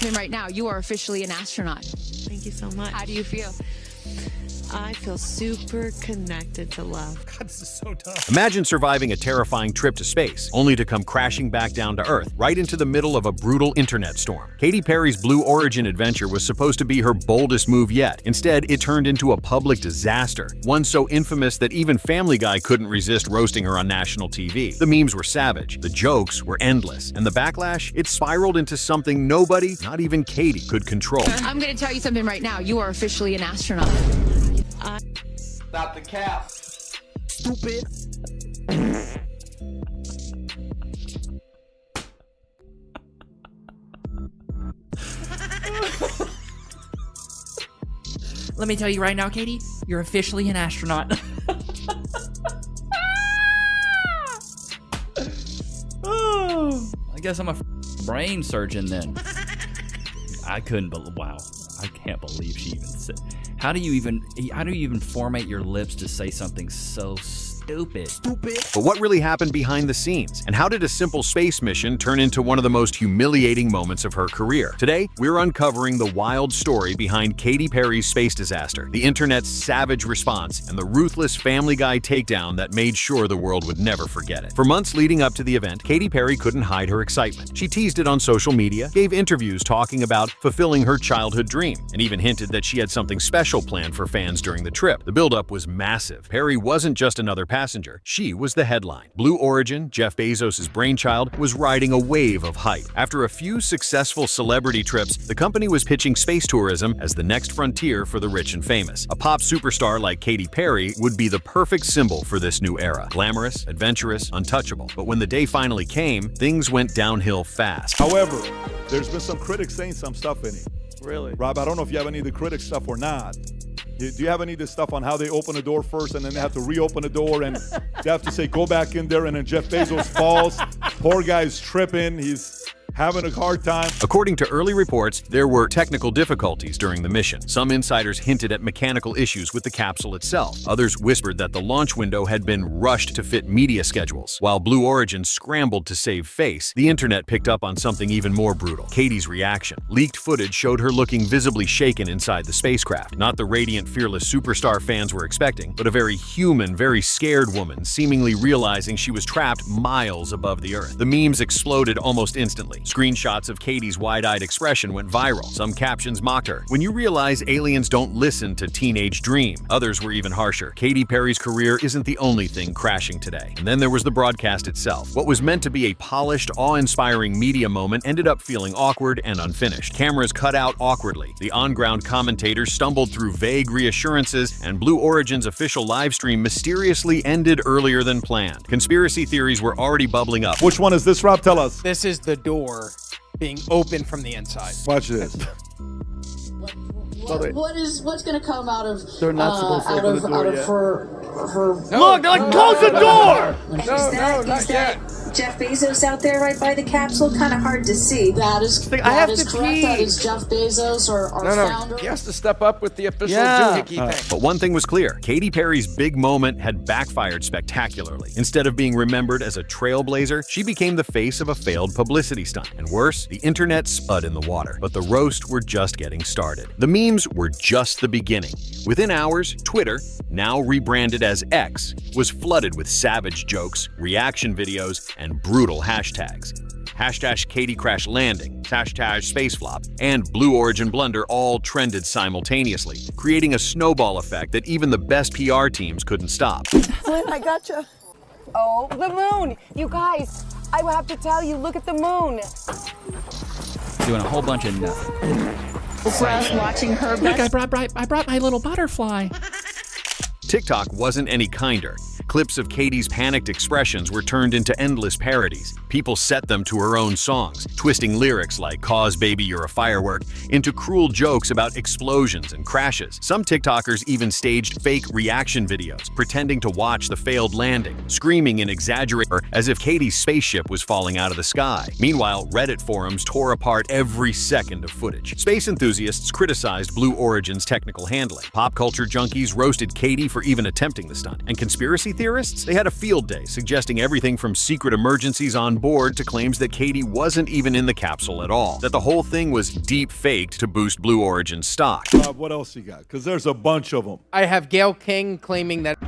something right now. You are officially an astronaut. Thank you so much. How do you feel? I feel super connected to love. God, this is so tough. Imagine surviving a terrifying trip to space, only to come crashing back down to Earth, right into the middle of a brutal internet storm. Katy Perry's Blue Origin adventure was supposed to be her boldest move yet. Instead, it turned into a public disaster, one so infamous that even Family Guy couldn't resist roasting her on national TV. The memes were savage, the jokes were endless, and the backlash, it spiraled into something nobody, not even Katy, could control. I'm going to tell you something right now. You are officially an astronaut. Stop the cap. Stupid. Let me tell you right now, Katy, you're officially an astronaut. Oh, I guess I'm a brain surgeon then. I couldn't believe. Wow, I can't believe she even said. How do you even format your lips to say something so stupid? But what really happened behind the scenes? And how did a simple space mission turn into one of the most humiliating moments of her career? Today, we're uncovering the wild story behind Katy Perry's space disaster, the internet's savage response, and the ruthless Family Guy takedown that made sure the world would never forget it. For months leading up to the event, Katy Perry couldn't hide her excitement. She teased it on social media, gave interviews talking about fulfilling her childhood dream, and even hinted that she had something special planned for fans during the trip. The buildup was massive. Perry wasn't just another passenger, she was the headline. Blue Origin, Jeff Bezos' brainchild, was riding a wave of hype. After a few successful celebrity trips, the company was pitching space tourism as the next frontier for the rich and famous. A pop superstar like Katy Perry would be the perfect symbol for this new era. Glamorous, adventurous, untouchable. But when the day finally came, things went downhill fast. However, there's been some critics saying some stuff in it. Really? Rob, I don't know if you have any of the critic stuff or not. Do you have any of the stuff on how they open the door first and then they have to reopen the door and they have to say, go back in there, and then Jeff Bezos falls. Poor guy's tripping. He's having a hard time. According to early reports, there were technical difficulties during the mission. Some insiders hinted at mechanical issues with the capsule itself. Others whispered that the launch window had been rushed to fit media schedules. While Blue Origin scrambled to save face, the internet picked up on something even more brutal: Katy's reaction. Leaked footage showed her looking visibly shaken inside the spacecraft. Not the radiant, fearless superstar fans were expecting, but a very human, very scared woman, seemingly realizing she was trapped miles above the Earth. The memes exploded almost instantly. Screenshots of Katy's wide-eyed expression went viral. Some captions mocked her. When you realize aliens don't listen to teenage dream. Others were even harsher. Katy Perry's career isn't the only thing crashing today. And then there was the broadcast itself. What was meant to be a polished, awe-inspiring media moment ended up feeling awkward and unfinished. Cameras cut out awkwardly. The on-ground commentators stumbled through vague reassurances, and Blue Origin's official live stream mysteriously ended earlier than planned. Conspiracy theories were already bubbling up. Which one is this, Rob? Tell us. This is the door being open from the inside. Watch this. What's going to come out of They're not supposed to open the door yet. her Look, they're like, close the door! No, not yet. Jeff Bezos out there right by the capsule? Kind of hard to see. That is correct. That is Jeff Bezos, our founder. He has to step up with the official doohickey thing. But one thing was clear: Katy Perry's big moment had backfired spectacularly. Instead of being remembered as a trailblazer, she became the face of a failed publicity stunt. And worse, the internet spud in the water. But the roast were just getting started. The memes were just the beginning. Within hours, Twitter, now rebranded as X, was flooded with savage jokes, reaction videos, and brutal hashtags. Hashtag Katy Crash Landing, hashtag Spaceflop, and Blue Origin Blunder all trended simultaneously, creating a snowball effect that even the best PR teams couldn't stop. Flynn, I gotcha. Oh, the moon! You guys, I will have to tell you, look at the moon. Doing a whole bunch of nothing. Watching her Look, I brought my little butterfly. TikTok wasn't any kinder. Clips of Katy's panicked expressions were turned into endless parodies. People set them to her own songs, twisting lyrics like "Cause baby you're a firework" into cruel jokes about explosions and crashes. Some TikTokers even staged fake reaction videos, pretending to watch the failed landing, screaming and exaggerating as if Katy's spaceship was falling out of the sky. Meanwhile, Reddit forums tore apart every second of footage. Space enthusiasts criticized Blue Origin's technical handling. Pop culture junkies roasted Katy for for even attempting the stunt. And conspiracy theorists? They had a field day, suggesting everything from secret emergencies on board to claims that Katy wasn't even in the capsule at all, that the whole thing was deep faked to boost Blue Origin's stock. What else you got? Because there's a bunch of them. I have Gail King claiming that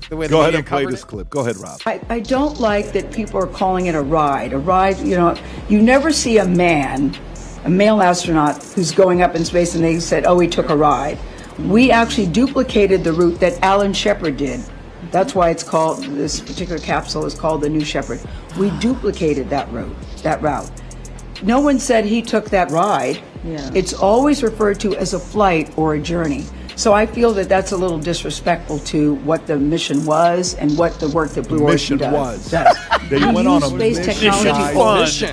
the way the Go ahead media and play covered this it. clip. Go ahead, Rob. I don't like that people are calling it a ride. A ride, you know, you never see a male astronaut who's going up in space and they said, oh, he took a ride. We actually duplicated the route that Alan Shepard did. That's why it's called, this particular capsule is called the New Shepard. We duplicated that route. No one said he took that ride. Yeah. It's always referred to as a flight or a journey. So I feel that that's a little disrespectful to what the mission was and what the work that Blue Origin does. They went on a space mission. technology.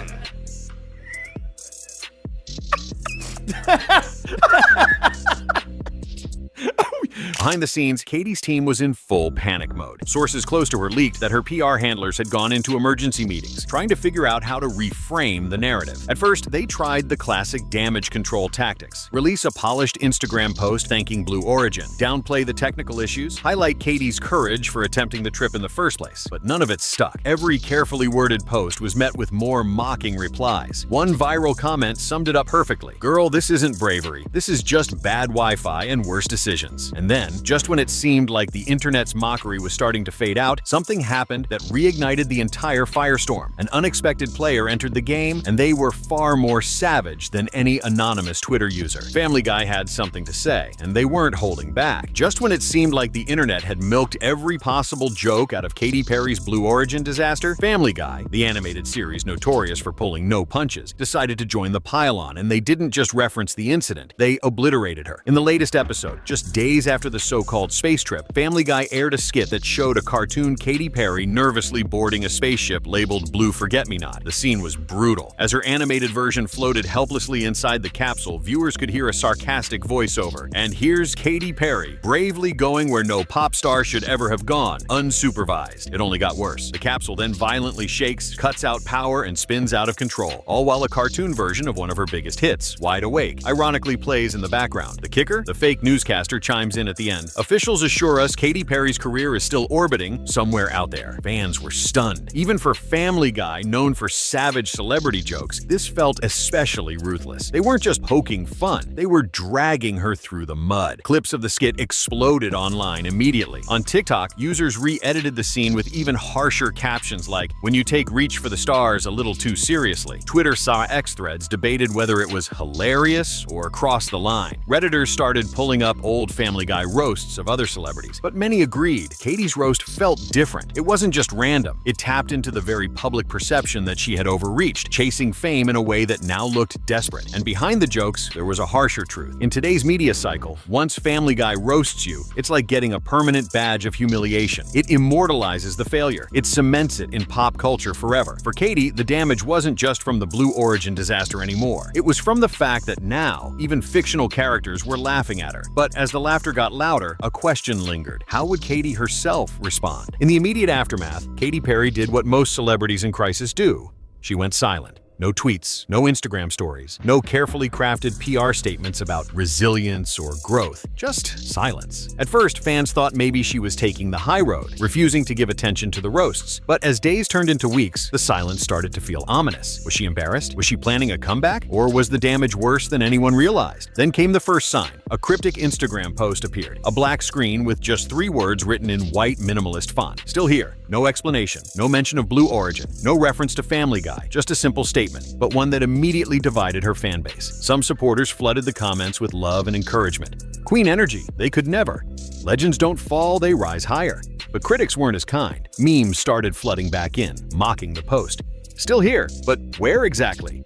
Behind the scenes, Katy's team was in full panic mode. Sources close to her leaked that her PR handlers had gone into emergency meetings, trying to figure out how to reframe the narrative. At first, they tried the classic damage control tactics. Release a polished Instagram post thanking Blue Origin, downplay the technical issues, highlight Katy's courage for attempting the trip in the first place. But none of it stuck. Every carefully worded post was met with more mocking replies. One viral comment summed it up perfectly. Girl, this isn't bravery. This is just bad Wi-Fi and worse decisions. And then, just when it seemed like the internet's mockery was starting to fade out, something happened that reignited the entire firestorm. An unexpected player entered the game, and they were far more savage than any anonymous Twitter user. Family Guy had something to say, and they weren't holding back. Just when it seemed like the internet had milked every possible joke out of Katy Perry's Blue Origin disaster, Family Guy, the animated series notorious for pulling no punches, decided to join the pile-on, and they didn't just reference the incident, they obliterated her. In the latest episode, just days after the so-called space trip, Family Guy aired a skit that showed a cartoon Katy Perry nervously boarding a spaceship labeled Blue Forget-Me-Not. The scene was brutal. As her animated version floated helplessly inside the capsule, viewers could hear a sarcastic voiceover. And here's Katy Perry, bravely going where no pop star should ever have gone, unsupervised. It only got worse. The capsule then violently shakes, cuts out power, and spins out of control, all while a cartoon version of one of her biggest hits, Wide Awake, ironically plays in the background. The kicker? The fake newscaster chimes in at the end. Officials assure us Katy Perry's career is still orbiting somewhere out there. Fans were stunned. Even for Family Guy, known for savage celebrity jokes, this felt especially ruthless. They weren't just poking fun, they were dragging her through the mud. Clips of the skit exploded online immediately. On TikTok, users re-edited the scene with even harsher captions like, "When you take Reach for the Stars a little too seriously." Twitter saw X threads debated whether it was hilarious or crossed the line. Redditors started pulling up old Family Guy roasts of other celebrities, but many agreed Katy's roast felt different. It wasn't just random. It tapped into the very public perception that she had overreached, chasing fame in a way that now looked desperate. And behind the jokes, there was a harsher truth. In today's media cycle, once Family Guy roasts you, it's like getting a permanent badge of humiliation. It immortalizes the failure. It cements it in pop culture forever. For Katy, the damage wasn't just from the Blue Origin disaster anymore. It was from the fact that now, even fictional characters were laughing at her. But as the laughter got louder, a question lingered. How would Katy herself respond? In the immediate aftermath, Katy Perry did what most celebrities in crisis do. She went silent. No tweets, no Instagram stories, no carefully crafted PR statements about resilience or growth, just silence. At first, fans thought maybe she was taking the high road, refusing to give attention to the roasts. But as days turned into weeks, the silence started to feel ominous. Was she embarrassed? Was she planning a comeback? Or was the damage worse than anyone realized? Then came the first sign. A cryptic Instagram post appeared, a black screen with just 3 words written in white minimalist font. Still here, no explanation, no mention of Blue Origin, no reference to Family Guy, just a simple statement, but one that immediately divided her fan base. Some supporters flooded the comments with love and encouragement. Queen energy, they could never. Legends don't fall, they rise higher. But critics weren't as kind. Memes started flooding back in, mocking the post. Still here, but where exactly?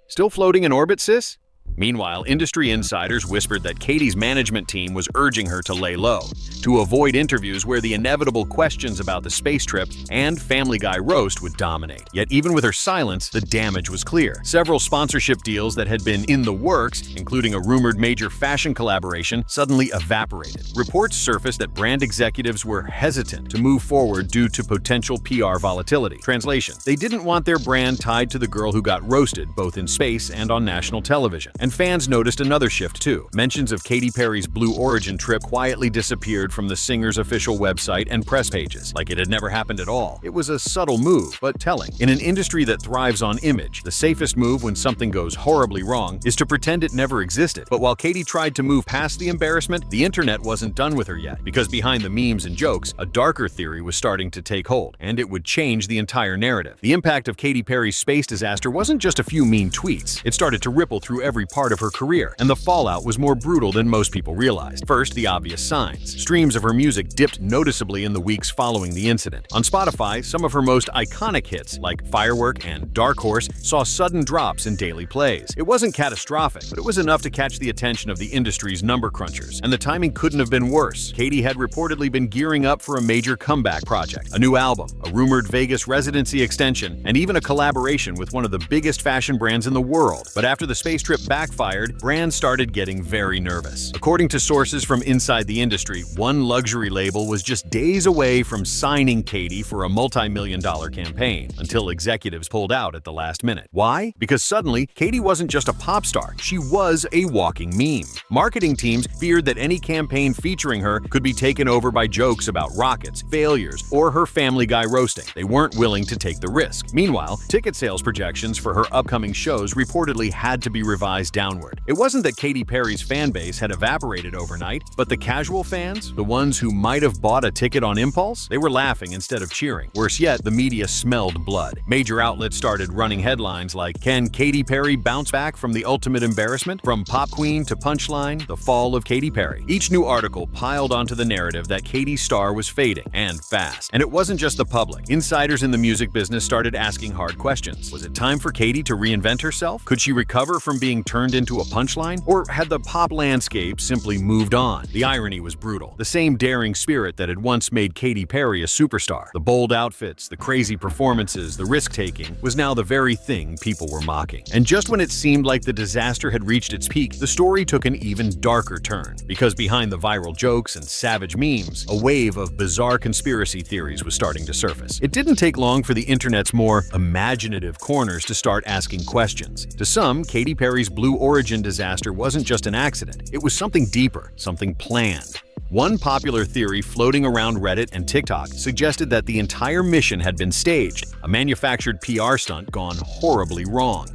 Still floating in orbit, sis? Meanwhile, industry insiders whispered that Katy's management team was urging her to lay low, to avoid interviews where the inevitable questions about the space trip and Family Guy roast would dominate. Yet even with her silence, the damage was clear. Several sponsorship deals that had been in the works, including a rumored major fashion collaboration, suddenly evaporated. Reports surfaced that brand executives were hesitant to move forward due to potential PR volatility. Translation: they didn't want their brand tied to the girl who got roasted both in space and on national television. And fans noticed another shift too. Mentions of Katy Perry's Blue Origin trip quietly disappeared from the singer's official website and press pages, like it had never happened at all. It was a subtle move, but telling. In an industry that thrives on image, the safest move when something goes horribly wrong is to pretend it never existed. But while Katy tried to move past the embarrassment, the internet wasn't done with her yet, because behind the memes and jokes, a darker theory was starting to take hold, and it would change the entire narrative. The impact of Katy Perry's space disaster wasn't just a few mean tweets. It started to ripple through every part of her career, and the fallout was more brutal than most people realized. First, the obvious signs. Streams of her music dipped noticeably in the weeks following the incident. On Spotify, some of her most iconic hits, like Firework and Dark Horse, saw sudden drops in daily plays. It wasn't catastrophic, but it was enough to catch the attention of the industry's number crunchers, and the timing couldn't have been worse. Katy had reportedly been gearing up for a major comeback project, a new album, a rumored Vegas residency extension, and even a collaboration with one of the biggest fashion brands in the world. But after the space trip backfired, brands started getting very nervous. According to sources from inside the industry, one luxury label was just days away from signing Katy for a multi-million-dollar campaign, until executives pulled out at the last minute. Why? Because suddenly, Katy wasn't just a pop star, she was a walking meme. Marketing teams feared that any campaign featuring her could be taken over by jokes about rockets, failures, or her Family Guy roasting. They weren't willing to take the risk. Meanwhile, ticket sales projections for her upcoming shows reportedly had to be revised downward. It wasn't that Katy Perry's fan base had evaporated overnight, but the casual fans, the ones who might have bought a ticket on impulse, they were laughing instead of cheering. Worse yet, the media smelled blood. Major outlets started running headlines like, "Can Katy Perry bounce back from the ultimate embarrassment? From pop queen to punchline, the fall of Katy Perry." Each new article piled onto the narrative that Katy's star was fading, and fast. And it wasn't just the public. Insiders in the music business started asking hard questions. Was it time for Katy to reinvent herself? Could she recover from being turned into a punchline? Or had the pop landscape simply moved on? The irony was brutal. The same daring spirit that had once made Katy Perry a superstar, the bold outfits, the crazy performances, the risk-taking, was now the very thing people were mocking. And just when it seemed like the disaster had reached its peak, the story took an even darker turn. Because behind the viral jokes and savage memes, a wave of bizarre conspiracy theories was starting to surface. It didn't take long for the internet's more imaginative corners to start asking questions. To some, Katy Perry's Blue Origin disaster wasn't just an accident. It was something deeper, something planned. One popular theory floating around Reddit and TikTok suggested that the entire mission had been staged, a manufactured PR stunt gone horribly wrong.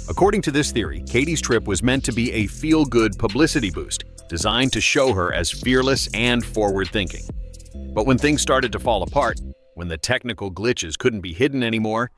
According to this theory, Katy's trip was meant to be a feel-good publicity boost, designed to show her as fearless and forward-thinking. But when things started to fall apart, when the technical glitches couldn't be hidden anymore,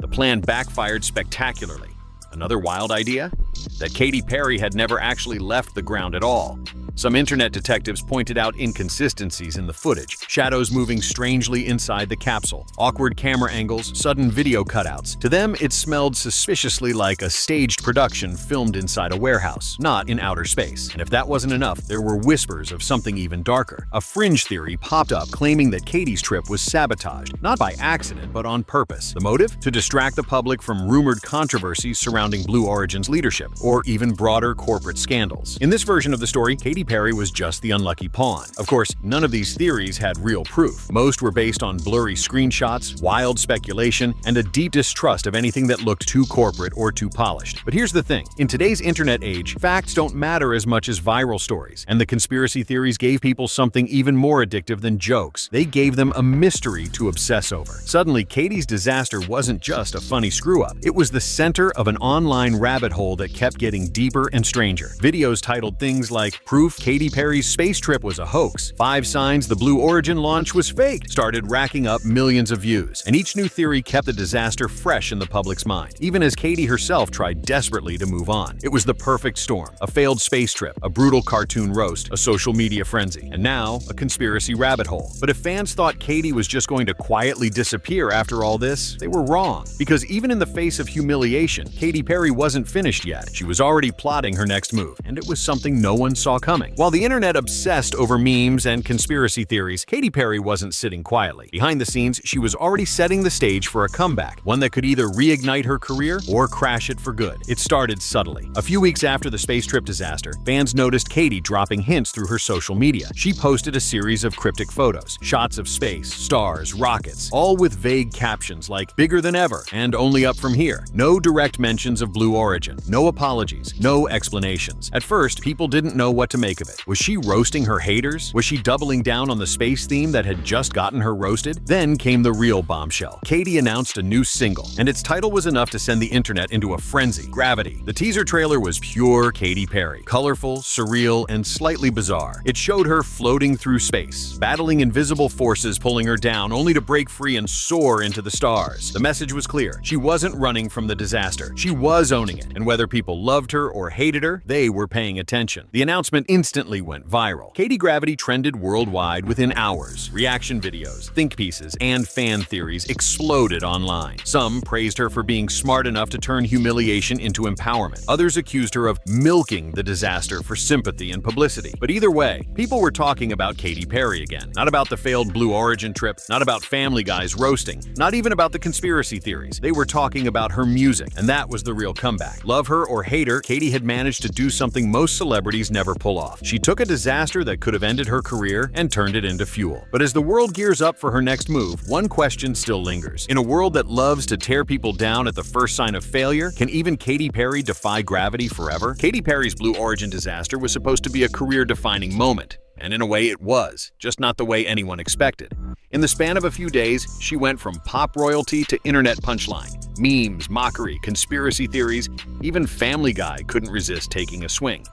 the plan backfired spectacularly. Another wild idea? That Katy Perry had never actually left the ground at all. Some internet detectives pointed out inconsistencies in the footage, shadows moving strangely inside the capsule, awkward camera angles, sudden video cutouts. To them, it smelled suspiciously like a staged production filmed inside a warehouse, not in outer space. And if that wasn't enough, there were whispers of something even darker. A fringe theory popped up claiming that Katy's trip was sabotaged, not by accident, but on purpose. The motive? To distract the public from rumored controversies surrounding Blue Origin's leadership, or even broader corporate scandals. In this version of the story, Katy Perry was just the unlucky pawn. Of course, none of these theories had real proof. Most were based on blurry screenshots, wild speculation, and a deep distrust of anything that looked too corporate or too polished. But here's the thing. In today's internet age, facts don't matter as much as viral stories, and the conspiracy theories gave people something even more addictive than jokes. They gave them a mystery to obsess over. Suddenly, Katy's disaster wasn't just a funny screw-up. It was the center of an online rabbit hole that kept getting deeper and stranger. Videos titled things like "Proof Katy Perry's space trip was a hoax," "5 signs the Blue Origin launch was faked," started racking up millions of views. And each new theory kept the disaster fresh in the public's mind, even as Katy herself tried desperately to move on. It was the perfect storm: a failed space trip, a brutal cartoon roast, a social media frenzy, and now a conspiracy rabbit hole. But if fans thought Katy was just going to quietly disappear after all this, they were wrong. Because even in the face of humiliation, Katy Perry wasn't finished yet. She was already plotting her next move, and it was something no one saw coming. coming. While the internet obsessed over memes and conspiracy theories, Katy Perry wasn't sitting quietly. Behind the scenes, she was already setting the stage for a comeback, one that could either reignite her career or crash it for good. It started subtly. A few weeks after the space trip disaster, fans noticed Katy dropping hints through her social media. She posted a series of cryptic photos, shots of space, stars, rockets, all with vague captions like "bigger than ever" and "only up from here." No direct mentions of Blue Origin, no apologies, no explanations. At first, people didn't know what to make of it. Was she roasting her haters? Was she doubling down on the space theme that had just gotten her roasted? Then came the real bombshell. Katy announced a new single, and its title was enough to send the internet into a frenzy. Gravity. The teaser trailer was pure Katy Perry. Colorful, surreal, and slightly bizarre. It showed her floating through space, battling invisible forces pulling her down only to break free and soar into the stars. The message was clear. She wasn't running from the disaster. She was owning it, and whether people loved her or hated her, they were paying attention. The announcement instantly went viral. Katy Gravity trended worldwide within hours. Reaction videos, think pieces, and fan theories exploded online. Some praised her for being smart enough to turn humiliation into empowerment. Others accused her of milking the disaster for sympathy and publicity. But either way, people were talking about Katy Perry again. Not about the failed Blue Origin trip, not about Family Guy's roasting, not even about the conspiracy theories. They were talking about her music, and that was the real comeback. Love her or hate her, Katy had managed to do something most celebrities never pull off. She took a disaster that could have ended her career and turned it into fuel. But as the world gears up for her next move, one question still lingers. In a world that loves to tear people down at the first sign of failure, can even Katy Perry defy gravity forever? Katy Perry's Blue Origin disaster was supposed to be a career-defining moment. And in a way it was, just not the way anyone expected. In the span of a few days, she went from pop royalty to internet punchline. Memes, mockery, conspiracy theories, even Family Guy couldn't resist taking a swing.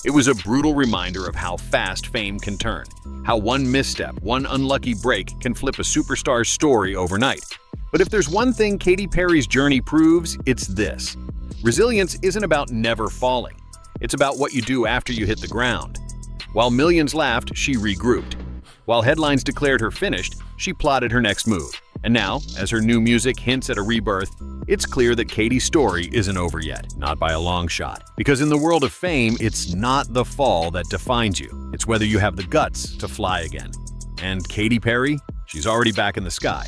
It was a brutal reminder of how fast fame can turn, how one misstep, one unlucky break can flip a superstar's story overnight. But if there's one thing Katy Perry's journey proves, it's this. Resilience isn't about never falling. It's about what you do after you hit the ground. While millions laughed, she regrouped. While headlines declared her finished, she plotted her next move. And now, as her new music hints at a rebirth, it's clear that Katy's story isn't over yet, not by a long shot. Because in the world of fame, it's not the fall that defines you. It's whether you have the guts to fly again. And Katy Perry, she's already back in the sky.